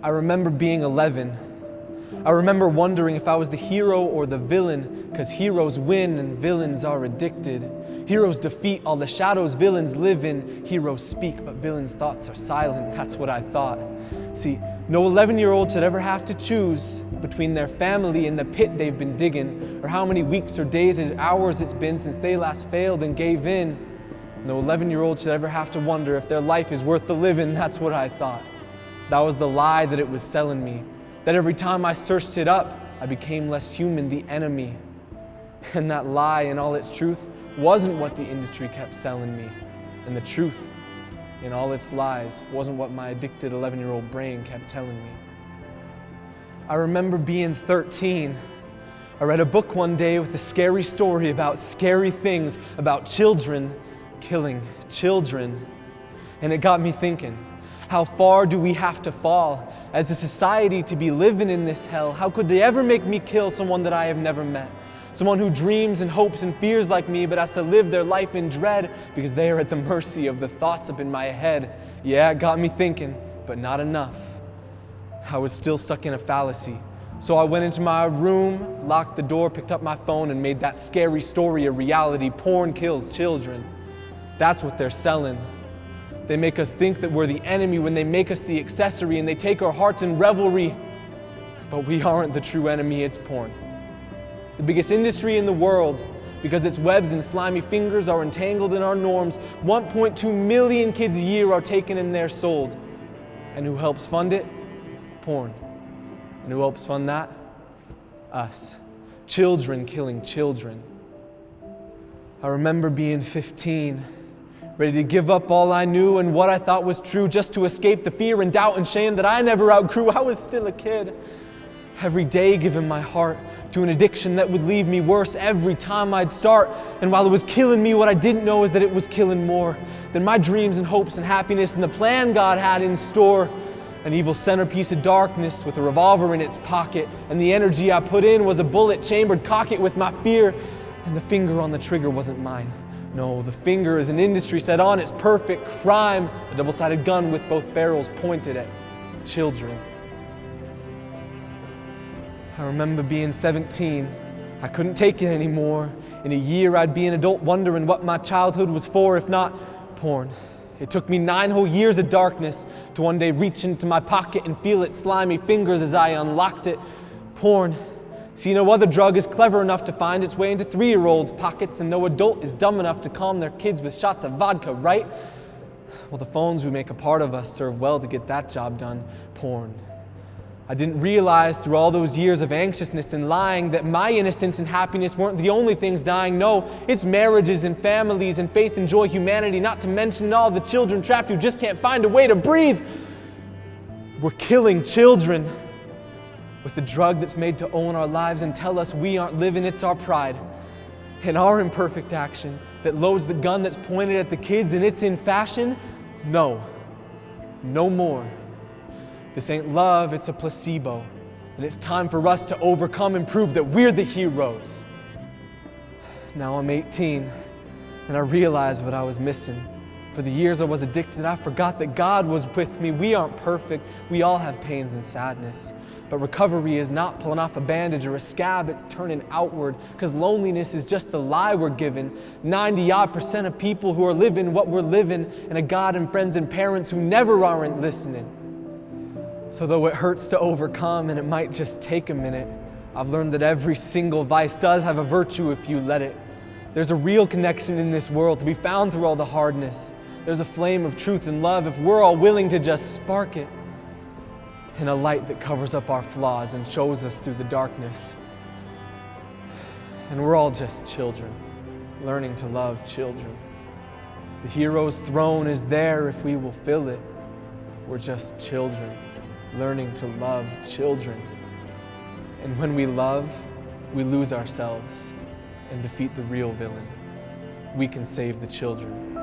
I remember being 11. I remember wondering if I was the hero or the villain, because heroes win and villains are addicted. Heroes defeat all the shadows villains live in. Heroes speak, but villains' thoughts are silent. That's what I thought. See, no 11-year-old should ever have to choose between their family and the pit they've been digging, or how many weeks or days or hours it's been since they last failed and gave in. No 11-year-old should ever have to wonder if their life is worth the living. That's what I thought. That was the lie that it was selling me. That every time I searched it up, I became less human, the enemy. And that lie in all its truth wasn't what the industry kept selling me. And the truth in all its lies wasn't what my addicted 11-year-old brain kept telling me. I remember being 13. I read a book one day with a scary story about scary things, about children killing children. And it got me thinking, how far do we have to fall as a society to be living in this hell? How could they ever make me kill someone that I have never met? Someone who dreams and hopes and fears like me, but has to live their life in dread because they are at the mercy of the thoughts up in my head. Yeah, it got me thinking, but not enough. I was still stuck in a fallacy. So I went into my room, locked the door, picked up my phone, and made that scary story a reality. Porn kills children. That's what they're selling. They make us think that we're the enemy when they make us the accessory, and they take our hearts in revelry. But we aren't the true enemy, it's porn. The biggest industry in the world, because its webs and slimy fingers are entangled in our norms. 1.2 million kids a year are taken and they're sold. And who helps fund it? Porn. And who helps fund that? Us. Children killing children. I remember being 15, ready to give up all I knew and what I thought was true just to escape the fear and doubt and shame that I never outgrew. I was still a kid. Every day giving my heart to an addiction that would leave me worse every time I'd start. And while it was killing me, what I didn't know is that it was killing more than my dreams and hopes and happiness and the plan God had in store. An evil centerpiece of darkness with a revolver in its pocket, and the energy I put in was a bullet chambered cock it with my fear. And the finger on the trigger wasn't mine. No, the finger is an industry set on its perfect crime, a double-sided gun with both barrels pointed at children. I remember being 17. I couldn't take it anymore. In a year, I'd be an adult wondering what my childhood was for, if not porn. It took me 9 whole years of darkness to one day reach into my pocket and feel its slimy fingers as I unlocked it. Porn. See, no other drug is clever enough to find its way into 3-year-olds' pockets, and no adult is dumb enough to calm their kids with shots of vodka, right? Well, the phones we make a part of us serve well to get that job done. Porn. I didn't realize through all those years of anxiousness and lying that my innocence and happiness weren't the only things dying. No, it's marriages and families and faith and joy, humanity, not to mention all the children trapped who just can't find a way to breathe. We're killing children with a drug that's made to own our lives and tell us we aren't living. It's our pride and our imperfect action that loads the gun that's pointed at the kids, and it's in fashion. No more. This ain't love, it's a placebo. And it's time for us to overcome and prove that we're the heroes. Now I'm 18, and I realize what I was missing. For the years I was addicted, I forgot that God was with me. We aren't perfect. We all have pains and sadness. But recovery is not pulling off a bandage or a scab, it's turning outward, because loneliness is just the lie we're given. 90% of people who are living what we're living, and a God and friends and parents who never aren't listening. So though it hurts to overcome and it might just take a minute, I've learned that every single vice does have a virtue if you let it. There's a real connection in this world to be found through all the hardness. There's a flame of truth and love if we're all willing to just spark it. And a light that covers up our flaws and shows us through the darkness. And we're all just children, learning to love children. The hero's throne is there if we will fill it. We're just children, learning to love children. And when we love, we lose ourselves and defeat the real villain. We can save the children.